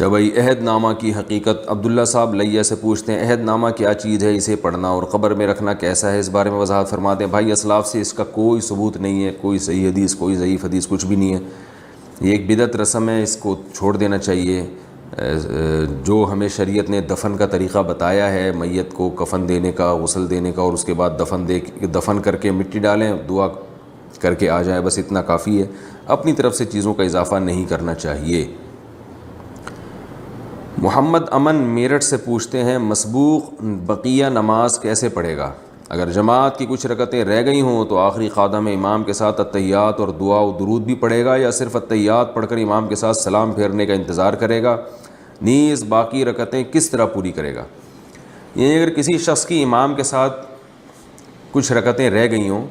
اچھا بھائی، عہد نامہ کی حقیقت عبداللہ صاحب لیہ سے پوچھتے ہیں، عہد نامہ کیا چیز ہے، اسے پڑھنا اور قبر میں رکھنا کیسا ہے، اس بارے میں وضاحت فرما دیں۔ بھائی اسلاف سے اس کا کوئی ثبوت نہیں ہے، کوئی صحیح حدیث کوئی ضعیف حدیث کچھ بھی نہیں ہے، یہ ایک بدعت رسم ہے، اس کو چھوڑ دینا چاہیے۔ جو ہمیں شریعت نے دفن کا طریقہ بتایا ہے، میت کو کفن دینے کا، غسل دینے کا، اور اس کے بعد دفن کر کے مٹی ڈالیں، دعا کر کے آ جائیں، بس اتنا کافی ہے، اپنی طرف سے چیزوں کا اضافہ نہیں کرنا چاہیے۔ محمد امن میرٹھ سے پوچھتے ہیں، مسبوق بقیہ نماز کیسے پڑھے گا؟ اگر جماعت کی کچھ رکعتیں رہ گئی ہوں تو آخری قعدہ میں امام کے ساتھ التحیات اور دعا و درود بھی پڑھے گا، یا صرف التحیات پڑھ کر امام کے ساتھ سلام پھیرنے کا انتظار کرے گا؟ نیز باقی رکعتیں کس طرح پوری کرے گا؟ یعنی اگر کسی شخص کی امام کے ساتھ کچھ رکعتیں رہ گئی ہوں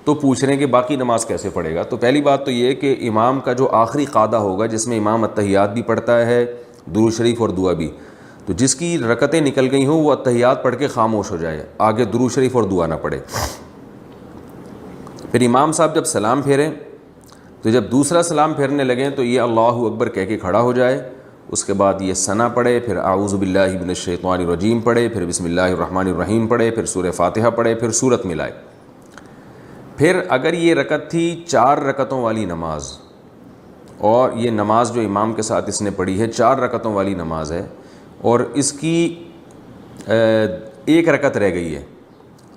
تو پوچھ رہے ہیں کہ باقی نماز کیسے پڑھے گا؟ تو پہلی بات تو یہ کہ امام کا جو آخری قعدہ ہوگا جس میں امام التحیات بھی پڑھتا ہے، درود شریف اور دعا بھی، تو جس کی رکعتیں نکل گئی ہوں وہ التحیات پڑھ کے خاموش ہو جائے، آگے درود شریف اور دعا نہ پڑھے۔ پھر امام صاحب جب سلام پھیریں تو جب دوسرا سلام پھیرنے لگیں تو یہ اللہ اکبر کہہ کے کھڑا ہو جائے، اس کے بعد یہ ثنا پڑھے، پھر اعوذ باللہ من الشیطان الرجیم پڑھے، پھر بسم اللہ الرحمن الرحیم پڑھے، پھر سورہ فاتحہ پڑھے، پھر سورت ملائے۔ پھر اگر یہ رکعت تھی 4 رکعتوں والی نماز، اور یہ نماز جو امام کے ساتھ اس نے پڑھی ہے 4 رکعتوں والی نماز ہے، اور اس کی 1 رکعت رہ گئی ہے،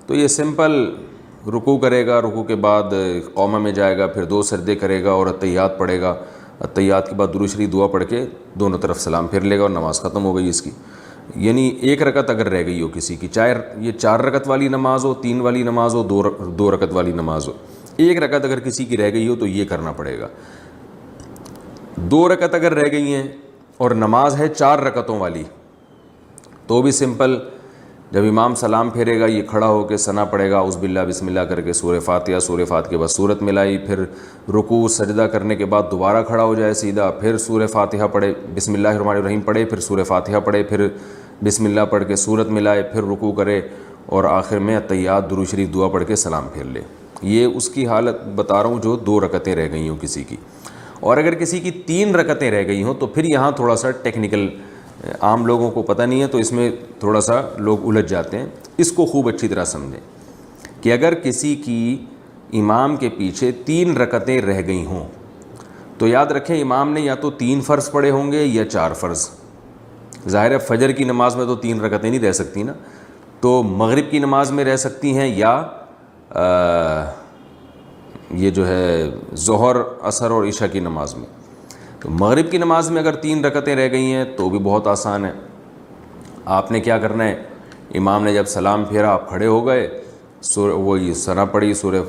تو یہ سمپل رکوع کرے گا، رکوع کے بعد قومہ میں جائے گا، پھر 2 سجدے کرے گا اور التحیات پڑھے گا، التحیات کے بعد درود شریف دعا پڑھ کے دونوں طرف سلام پھیر لے گا اور نماز ختم ہو گئی اس کی۔ یعنی 1 رکعت اگر رہ گئی ہو کسی کی، چاہے یہ 4 رکعت والی نماز ہو، 3 والی نماز ہو، 2 رکعت والی نماز ہو، 1 رکعت اگر کسی کی رہ گئی ہو تو یہ کرنا پڑے گا۔ 2 رکعت اگر رہ گئی ہیں اور نماز ہے 4 رکعتوں والی تو بھی سمپل، جب امام سلام پھیرے گا یہ کھڑا ہو کے ثنا پڑھے گا، اعوذ باللہ بسم اللہ کر کے سورہ فاتحہ کے بعد سورت ملائی، پھر رکوع سجدہ کرنے کے بعد دوبارہ کھڑا ہو جائے سیدھا، پھر سورہ فاتحہ پڑھے، بسم اللہ الرحمن الرحیم پڑھے، پھر سورہ فاتحہ پڑھے، پھر بسم اللہ پڑھ کے سورت ملائے، پھر رکوع کرے، اور آخر میں التحیات درود شریف دعا پڑھ کے سلام پھیر لے۔ یہ اس کی حالت بتا رہا ہوں جو 2 رکعتیں رہ گئی ہوں کسی کی۔ اور اگر کسی کی 3 رکعتیں رہ گئی ہوں تو پھر یہاں تھوڑا سا ٹیکنیکل، عام لوگوں کو پتہ نہیں ہے تو اس میں تھوڑا سا لوگ الجھ جاتے ہیں، اس کو خوب اچھی طرح سمجھیں کہ اگر کسی کی امام کے پیچھے 3 رکعتیں رہ گئی ہوں تو یاد رکھیں امام نے یا تو 3 فرض پڑھے ہوں گے یا 4 فرض۔ ظاہر ہے فجر کی نماز میں تو 3 رکعتیں نہیں رہ سکتی نا، تو مغرب کی نماز میں رہ سکتی ہیں، یا یہ جو ہے ظہر عصر اور عشاء کی نماز میں۔ تو مغرب کی نماز میں اگر 3 رکعتیں رہ گئی ہیں تو بھی بہت آسان ہے، آپ نے کیا کرنا ہے، امام نے جب سلام پھیرا آپ کھڑے ہو گئے، وہی ثنا پڑھی، سورہ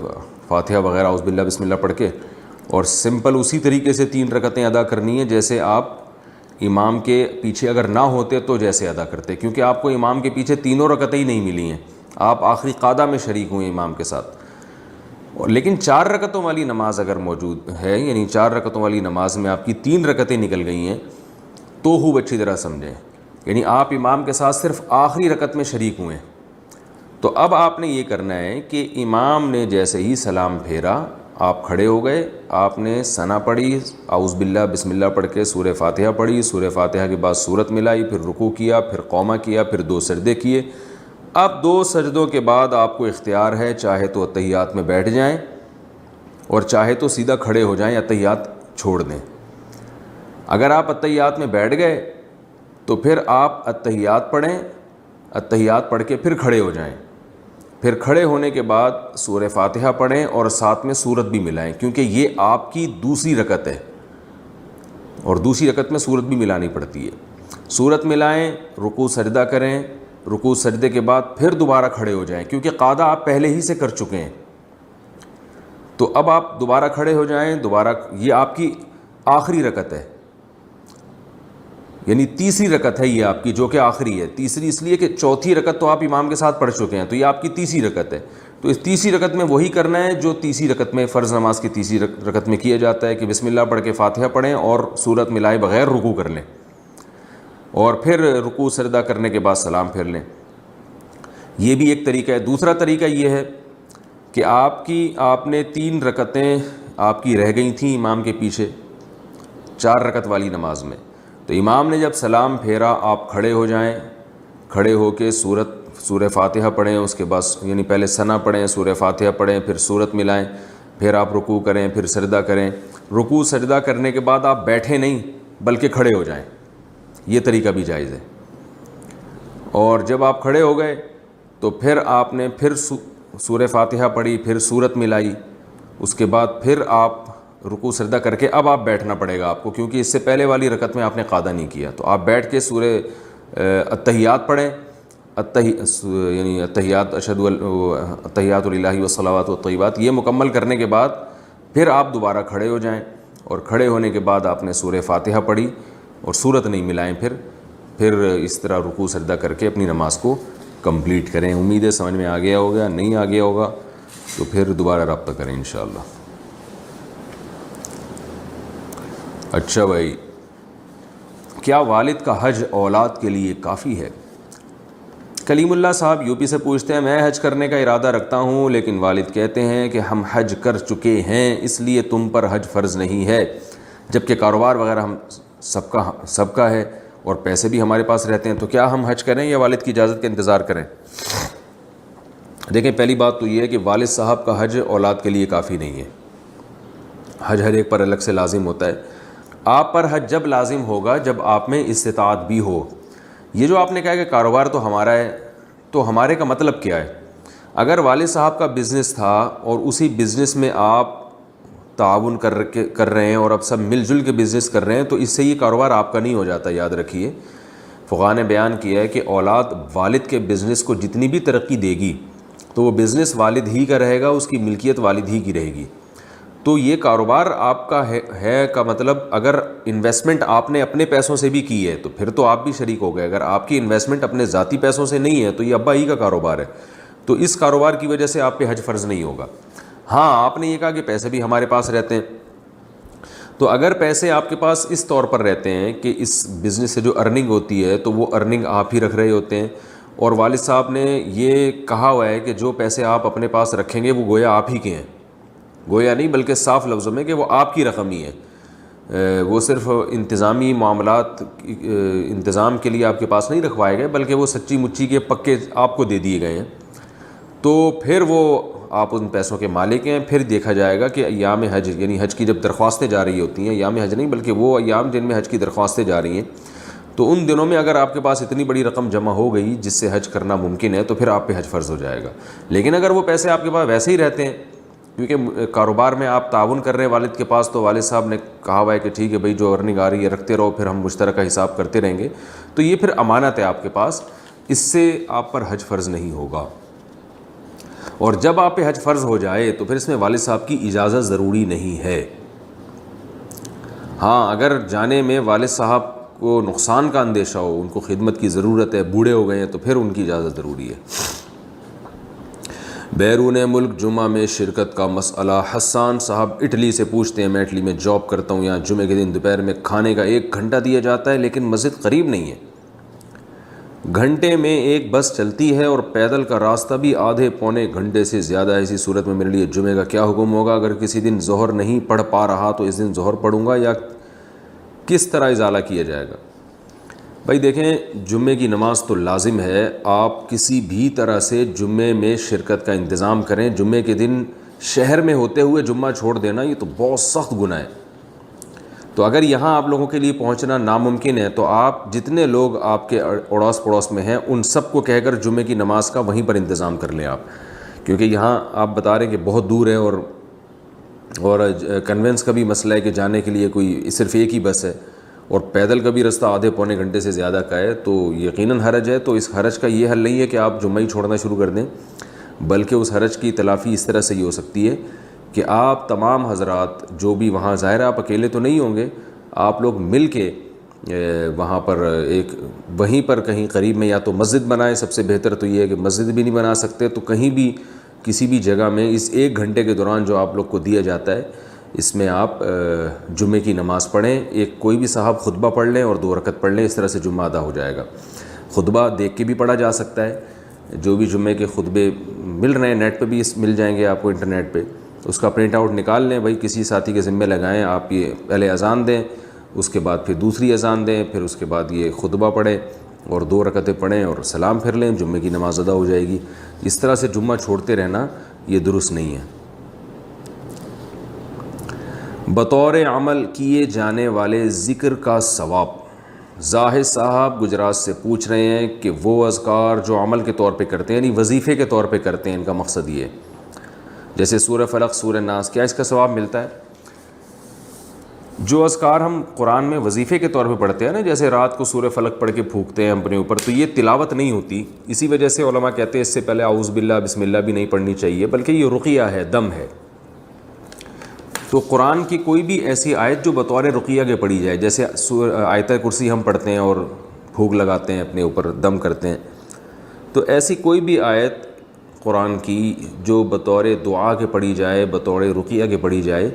فاتحہ وغیرہ اعوذ باللہ بسم اللہ پڑھ کے، اور سمپل اسی طریقے سے 3 رکعتیں ادا کرنی ہیں جیسے آپ امام کے پیچھے اگر نہ ہوتے تو جیسے ادا کرتے، کیونکہ آپ کو امام کے پیچھے 3 رکعتیں ہی نہیں ملی ہیں، آپ آخری قعدہ میں شریک ہوئے امام کے ساتھ۔ لیکن 4 رکعتوں والی نماز اگر موجود ہے، یعنی 4 رکعتوں والی نماز میں آپ کی 3 رکعتیں نکل گئی ہیں تو خوب اچھی طرح سمجھیں، یعنی آپ امام کے ساتھ صرف آخری رکعت میں شریک ہوئے ہیں، تو اب آپ نے یہ کرنا ہے کہ امام نے جیسے ہی سلام پھیرا آپ کھڑے ہو گئے، آپ نے ثنا پڑھی، اعوذ باللہ بسم اللہ پڑھ کے سورہ فاتحہ پڑھی، سورہ فاتحہ کے بعد سورت ملائی، پھر رکوع کیا، پھر قومہ کیا، پھر 2 سجدے کیے۔ اب 2 سجدوں کے بعد آپ کو اختیار ہے، چاہے تو التحیات میں بیٹھ جائیں اور چاہے تو سیدھا کھڑے ہو جائیں، التحیات چھوڑ دیں۔ اگر آپ التحیات میں بیٹھ گئے تو پھر آپ التحیات پڑھیں، التحیات پڑھ کے پھر کھڑے ہو جائیں، پھر کھڑے ہونے کے بعد سورہ فاتحہ پڑھیں اور ساتھ میں سورت بھی ملائیں، کیونکہ یہ آپ کی دوسری رکعت ہے اور دوسری رکعت میں سورت بھی ملانی پڑتی ہے۔ سورت ملائیں، رکوع سجدہ کریں، رکوع سجدے کے بعد پھر دوبارہ کھڑے ہو جائیں، کیونکہ قعدہ آپ پہلے ہی سے کر چکے ہیں، تو اب آپ دوبارہ کھڑے ہو جائیں، دوبارہ یہ آپ کی آخری رکعت ہے، یعنی تیسری رکعت ہے یہ آپ کی، جو کہ آخری ہے۔ تیسری اس لیے کہ چوتھی رکعت تو آپ امام کے ساتھ پڑھ چکے ہیں، تو یہ آپ کی تیسری رکعت ہے، تو اس تیسری رکعت میں وہی کرنا ہے جو تیسری رکعت میں فرض نماز کی تیسری رکعت میں کیا جاتا ہے، کہ بسم اللہ پڑھ کے فاتحہ پڑھیں اور سورت ملائے بغیر رکوع کر لیں، اور پھر رکوع سجدہ کرنے کے بعد سلام پھیر لیں۔ یہ بھی ایک طریقہ ہے۔ دوسرا طریقہ یہ ہے کہ آپ نے 3 رکعتیں آپ کی رہ گئی تھیں امام کے پیچھے 4 رکعت والی نماز میں، تو امام نے جب سلام پھیرا آپ کھڑے ہو جائیں, کھڑے ہو کے سورہ فاتحہ پڑھیں, اس کے بعد یعنی پہلے ثنا پڑھیں, سورہ فاتحہ پڑھیں, پھر سورت ملائیں, پھر آپ رکوع کریں, پھر سجدہ کریں. رکوع سجدہ کرنے کے بعد آپ بیٹھیں نہیں بلکہ کھڑے ہو جائیں, یہ طریقہ بھی جائز ہے. اور جب آپ کھڑے ہو گئے تو پھر آپ نے پھر سورہ فاتحہ پڑھی, پھر سورت ملائی, اس کے بعد پھر آپ رکوع سجدہ کر کے اب آپ بیٹھنا پڑے گا آپ کو, کیونکہ اس سے پہلے والی رکعت میں آپ نے قاعدہ نہیں کیا. تو آپ بیٹھ کے سورہ التحیات پڑھیں, یعنی التحیات التحیات للہ والصلوات والطیبات, یہ مکمل کرنے کے بعد پھر آپ دوبارہ کھڑے ہو جائیں, اور کھڑے ہونے کے بعد آپ نے سورہ فاتحہ پڑھی اور سورت نہیں ملائیں, پھر اس طرح رکوع سجدہ کر کے اپنی نماز کو کمپلیٹ کریں. امید ہے سمجھ میں آ گیا ہوگا, نہیں آ گیا ہوگا تو پھر دوبارہ رابطہ کریں انشاءاللہ. اچھا بھائی, کیا والد کا حج اولاد کے لیے کافی ہے؟ کلیم اللہ صاحب یو پی سے پوچھتے ہیں, میں حج کرنے کا ارادہ رکھتا ہوں لیکن والد کہتے ہیں کہ ہم حج کر چکے ہیں اس لیے تم پر حج فرض نہیں ہے, جبکہ کاروبار وغیرہ ہم سب کا ہے اور پیسے بھی ہمارے پاس رہتے ہیں, تو کیا ہم حج کریں یا والد کی اجازت کا انتظار کریں؟ دیکھیں, پہلی بات تو یہ ہے کہ والد صاحب کا حج اولاد کے لیے کافی نہیں ہے. حج ہر ایک پر الگ سے لازم ہوتا ہے. آپ پر حج جب لازم ہوگا جب آپ میں استطاعت بھی ہو. یہ جو آپ نے کہا کہ کاروبار تو ہمارا ہے, تو ہمارے کا مطلب کیا ہے؟ اگر والد صاحب کا بزنس تھا اور اسی بزنس میں آپ تعاون کر رہے ہیں اور اب سب مل جل کے بزنس کر رہے ہیں, تو اس سے یہ کاروبار آپ کا نہیں ہو جاتا. یاد رکھیے, فقہاء نے بیان کیا ہے کہ اولاد والد کے بزنس کو جتنی بھی ترقی دے گی تو وہ بزنس والد ہی کا رہے گا, اس کی ملکیت والد ہی کی رہے گی. تو یہ کاروبار آپ کا ہے کا مطلب اگر انویسٹمنٹ آپ نے اپنے پیسوں سے بھی کی ہے تو پھر تو آپ بھی شریک ہو گئے. اگر آپ کی انویسٹمنٹ اپنے ذاتی پیسوں سے نہیں ہے تو یہ ابا ہی کا کاروبار ہے, تو اس کاروبار کی وجہ سے آپ پہ حج فرض نہیں ہوگا. ہاں, آپ نے یہ کہا کہ پیسے بھی ہمارے پاس رہتے ہیں, تو اگر پیسے آپ کے پاس اس طور پر رہتے ہیں کہ اس بزنس سے جو ارننگ ہوتی ہے تو وہ ارننگ آپ ہی رکھ رہے ہوتے ہیں, اور والد صاحب نے یہ کہا ہوا ہے کہ جو پیسے آپ اپنے پاس رکھیں گے وہ گویا آپ ہی کے ہیں, گویا نہیں بلکہ صاف لفظوں میں کہ وہ آپ کی رقم ہی ہے, وہ صرف انتظامی معاملات انتظام کے لیے آپ کے پاس نہیں رکھوائے گئے بلکہ وہ سچی مچی کے پکے آپ کو دے دیے گئے ہیں. تو پھر وہ آپ ان پیسوں کے مالک ہیں. پھر دیکھا جائے گا کہ ایام حج یعنی حج کی جب درخواستیں جا رہی ہوتی ہیں, ایام حج نہیں بلکہ وہ ایام جن میں حج کی درخواستیں جا رہی ہیں, تو ان دنوں میں اگر آپ کے پاس اتنی بڑی رقم جمع ہو گئی جس سے حج کرنا ممکن ہے تو پھر آپ پہ حج فرض ہو جائے گا. لیکن اگر وہ پیسے آپ کے پاس ویسے ہی رہتے ہیں کیونکہ کاروبار میں آپ تعاون کر رہے ہیں والد کے پاس, تو والد صاحب نے کہا ہوا ہے کہ ٹھیک ہے بھائی جو ارننگ آ رہی ہے رکھتے رہو, پھر ہم مشترکہ حساب کرتے رہیں گے, تو یہ پھر امانت ہے آپ کے پاس, اس سے آپ پر حج فرض نہیں ہوگا. اور جب آپ پہ حج فرض ہو جائے تو پھر اس میں والد صاحب کی اجازت ضروری نہیں ہے. ہاں, اگر جانے میں والد صاحب کو نقصان کا اندیشہ ہو, ان کو خدمت کی ضرورت ہے, بوڑھے ہو گئے ہیں, تو پھر ان کی اجازت ضروری ہے. بیرون ملک جمعہ میں شرکت کا مسئلہ. حسان صاحب اٹلی سے پوچھتے ہیں, میں اٹلی میں جاب کرتا ہوں, یہاں جمعے کے دن دوپہر میں کھانے کا 1 گھنٹہ دیا جاتا ہے لیکن مسجد قریب نہیں ہے. گھنٹے میں 1 بس چلتی ہے اور پیدل کا راستہ بھی آدھے پونے گھنٹے سے زیادہ ہے. ایسی صورت میں میرے لیے جمعے کا کیا حکم ہوگا؟ اگر کسی دن ظہر نہیں پڑھ پا رہا تو اس دن ظہر پڑھوں گا یا کس طرح ازالہ کیا جائے گا؟ بھائی دیکھیں, جمعے کی نماز تو لازم ہے, آپ کسی بھی طرح سے جمعے میں شرکت کا انتظام کریں. جمعے کے دن شہر میں ہوتے ہوئے جمعہ چھوڑ دینا یہ تو بہت سخت گناہ ہے. تو اگر یہاں آپ لوگوں کے لیے پہنچنا ناممکن ہے تو آپ جتنے لوگ آپ کے اڑوس پڑوس میں ہیں ان سب کو کہہ کر جمعے کی نماز کا وہیں پر انتظام کر لیں آپ, کیونکہ یہاں آپ بتا رہے ہیں کہ بہت دور ہے اور کنوینس کا بھی مسئلہ ہے کہ جانے کے لیے کوئی صرف ایک ہی بس ہے, اور پیدل کا بھی رستہ آدھے پونے گھنٹے سے زیادہ کا ہے, تو یقیناً حرج ہے. تو اس حرج کا یہ حل نہیں ہے کہ آپ جمعہ ہی چھوڑنا شروع کر دیں, بلکہ اس حرج کی تلافی اس طرح سے یہ ہو سکتی ہے کہ آپ تمام حضرات جو بھی وہاں, ظاہر آپ اکیلے تو نہیں ہوں گے, آپ لوگ مل کے وہاں پر وہیں پر کہیں قریب میں یا تو مسجد بنائیں. سب سے بہتر تو یہ ہے کہ مسجد بھی نہیں بنا سکتے تو کہیں بھی کسی بھی جگہ میں اس 1 گھنٹے کے دوران جو آپ لوگ کو دیا جاتا ہے اس میں آپ جمعے کی نماز پڑھیں. کوئی بھی صاحب خطبہ پڑھ لیں اور 2 رکعت پڑھ لیں, اس طرح سے جمعہ ادا ہو جائے گا. خطبہ دیکھ کے بھی پڑھا جا سکتا ہے, جو بھی جمعے کے خطبے مل رہے ہیں نیٹ پہ بھی مل جائیں گے آپ کو, انٹرنیٹ پہ اس کا پرنٹ آؤٹ نکال لیں. بھائی کسی ساتھی کے ذمہ لگائیں, آپ یہ پہلے اذان دیں, اس کے بعد پھر دوسری اذان دیں، پھر اس کے بعد یہ خطبہ پڑھیں اور 2 رکعتیں پڑھیں اور سلام پھر لیں، جمعے کی نماز ادا ہو جائے گی۔ اس طرح سے جمعہ چھوڑتے رہنا یہ درست نہیں ہے۔ بطور عمل کیے جانے والے ذکر کا ثواب، زاہد صاحب گجرات سے پوچھ رہے ہیں کہ وہ اذکار جو عمل کے طور پہ کرتے ہیں، یعنی وظیفے کے طور پہ کرتے ہیں، ان کا مقصد یہ ہے، جیسے سورہ فلق، سورہ ناس، کیا اس کا ثواب ملتا ہے؟ جو اذکار ہم قرآن میں وظیفے کے طور پہ پڑھتے ہیں نا، جیسے رات کو سورہ فلق پڑھ کے پھونکتے ہیں اپنے اوپر، تو یہ تلاوت نہیں ہوتی۔ اسی وجہ سے علماء کہتے ہیں اس سے پہلے اعوذ باللہ بسم اللہ بھی نہیں پڑھنی چاہیے، بلکہ یہ رقیہ ہے، دم ہے۔ تو قرآن کی کوئی بھی ایسی آیت جو بطور رقیہ کے پڑھی جائے، جیسے آیت کرسی ہم پڑھتے ہیں اور پھونک لگاتے ہیں اپنے اوپر، دم کرتے ہیں، تو ایسی کوئی بھی آیت قرآن کی جو بطور دعا کے پڑھی جائے، بطور رقیہ کے پڑھی جائے،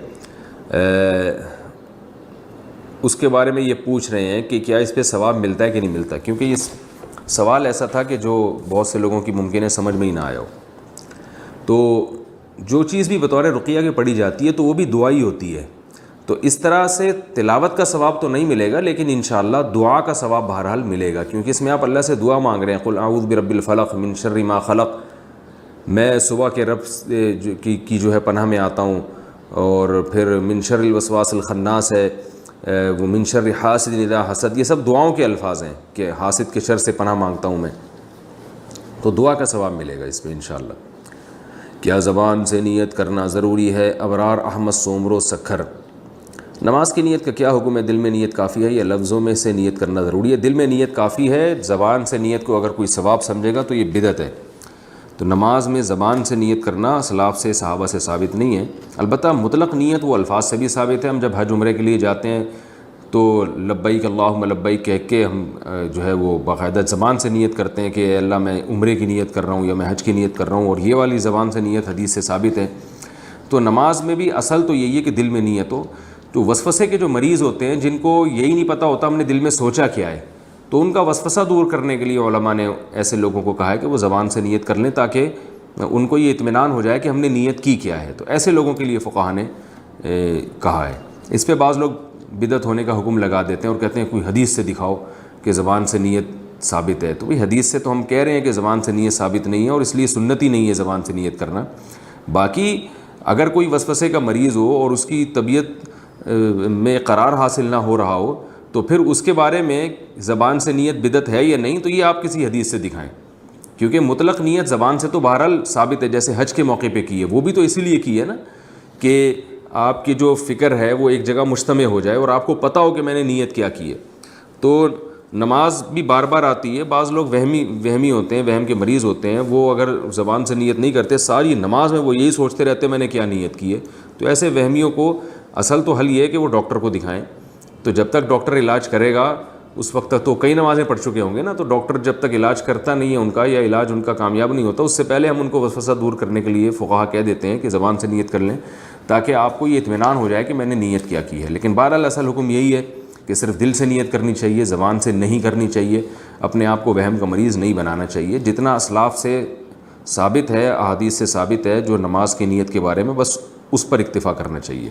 اس کے بارے میں یہ پوچھ رہے ہیں کہ کیا اس پہ ثواب ملتا ہے کہ نہیں ملتا، کیونکہ یہ سوال ایسا تھا کہ جو بہت سے لوگوں کی ممکن ہے سمجھ میں ہی نہ آیا ہو۔ تو جو چیز بھی بطور رقیہ کے پڑھی جاتی ہے تو وہ بھی دعا ہی ہوتی ہے، تو اس طرح سے تلاوت کا ثواب تو نہیں ملے گا، لیکن انشاءاللہ دعا کا ثواب بہرحال ملے گا، کیونکہ اس میں آپ اللہ سے دعا مانگ رہے ہیں، قل اعوذ برب الفلق من شر ما خلق، میں صبح کے رب کی جو ہے پناہ میں آتا ہوں، اور پھر من شر الوسواس الخناس ہے، وہ من شر حاسد اذا حسد، یہ سب دعاؤں کے الفاظ ہیں کہ حاسد کے شر سے پناہ مانگتا ہوں میں، تو دعا کا ثواب ملے گا اس میں انشاءاللہ۔ کیا زبان سے نیت کرنا ضروری ہے؟ ابرار احمد سومرو سکھر، نماز کی نیت کا کیا حکم ہے؟ دل میں نیت کافی ہے یا لفظوں میں سے نیت کرنا ضروری ہے؟ دل میں نیت کافی ہے، زبان سے نیت کو اگر کوئی ثواب سمجھے گا تو یہ بدعت ہے۔ تو نماز میں زبان سے نیت کرنا اسلاف سے، صحابہ سے ثابت نہیں ہے۔ البتہ مطلق نیت وہ الفاظ سے بھی ثابت ہے، ہم جب حج عمرے کے لیے جاتے ہیں تو لبیک اللہم لبیک کہہ کے ہم جو ہے وہ باقاعدہ زبان سے نیت کرتے ہیں کہ اے اللہ میں عمرے کی نیت کر رہا ہوں یا میں حج کی نیت کر رہا ہوں، اور یہ والی زبان سے نیت حدیث سے ثابت ہے۔ تو نماز میں بھی اصل تو یہی ہے کہ دل میں نیت ہو۔ تو وسوسے کے جو مریض ہوتے ہیں جن کو یہی نہیں پتہ ہوتا ہم نے دل میں سوچا کیا ہے، تو ان کا وسوسہ دور کرنے کے لیے علماء نے ایسے لوگوں کو کہا ہے کہ وہ زبان سے نیت کر لیں تاکہ ان کو یہ اطمینان ہو جائے کہ ہم نے نیت کی کیا ہے۔ تو ایسے لوگوں کے لیے فقہاء نے کہا ہے۔ اس پہ بعض لوگ بدعت ہونے کا حکم لگا دیتے ہیں اور کہتے ہیں کوئی حدیث سے دکھاؤ کہ زبان سے نیت ثابت ہے، تو بھئی حدیث سے تو ہم کہہ رہے ہیں کہ زبان سے نیت ثابت نہیں ہے، اور اس لیے سنت ہی نہیں ہے زبان سے نیت کرنا۔ باقی اگر کوئی وسوسے کا مریض ہو اور اس کی طبیعت میں قرار حاصل نہ ہو رہا ہو تو پھر اس کے بارے میں زبان سے نیت بدعت ہے یا نہیں، تو یہ آپ کسی حدیث سے دکھائیں، کیونکہ مطلق نیت زبان سے تو بہرحال ثابت ہے، جیسے حج کے موقع پہ کی ہے، وہ بھی تو اسی لیے کی ہے نا کہ آپ کی جو فکر ہے وہ ایک جگہ مجتمع ہو جائے اور آپ کو پتہ ہو کہ میں نے نیت کیا کی ہے۔ تو نماز بھی بار بار آتی ہے، بعض لوگ وہمی ہوتے ہیں، وہم کے مریض ہوتے ہیں، وہ اگر زبان سے نیت نہیں کرتے، ساری نماز میں وہ یہی سوچتے رہتے ہیں میں نے کیا نیت کی ہے۔ تو ایسے وہمیوں کو اصل تو حل یہ ہے کہ وہ ڈاکٹر کو دکھائیں۔ تو جب تک ڈاکٹر علاج کرے گا اس وقت تک تو کئی نمازیں پڑھ چکے ہوں گے نا، تو ڈاکٹر جب تک علاج کرتا نہیں ہے ان کا، یا علاج ان کا کامیاب نہیں ہوتا، اس سے پہلے ہم ان کو وسوسہ دور کرنے کے لیے فقہا کہہ دیتے ہیں کہ زبان سے نیت کر لیں تاکہ آپ کو یہ اطمینان ہو جائے کہ میں نے نیت کیا کی ہے۔ لیکن بہرحال اصل حکم یہی ہے کہ صرف دل سے نیت کرنی چاہیے، زبان سے نہیں کرنی چاہیے، اپنے آپ کو وہم کا مریض نہیں بنانا چاہیے۔ جتنا اسلاف سے ثابت ہے، احادیث سے ثابت ہے جو نماز کی نیت کے بارے میں، بس اس پر اکتفا کرنا چاہیے۔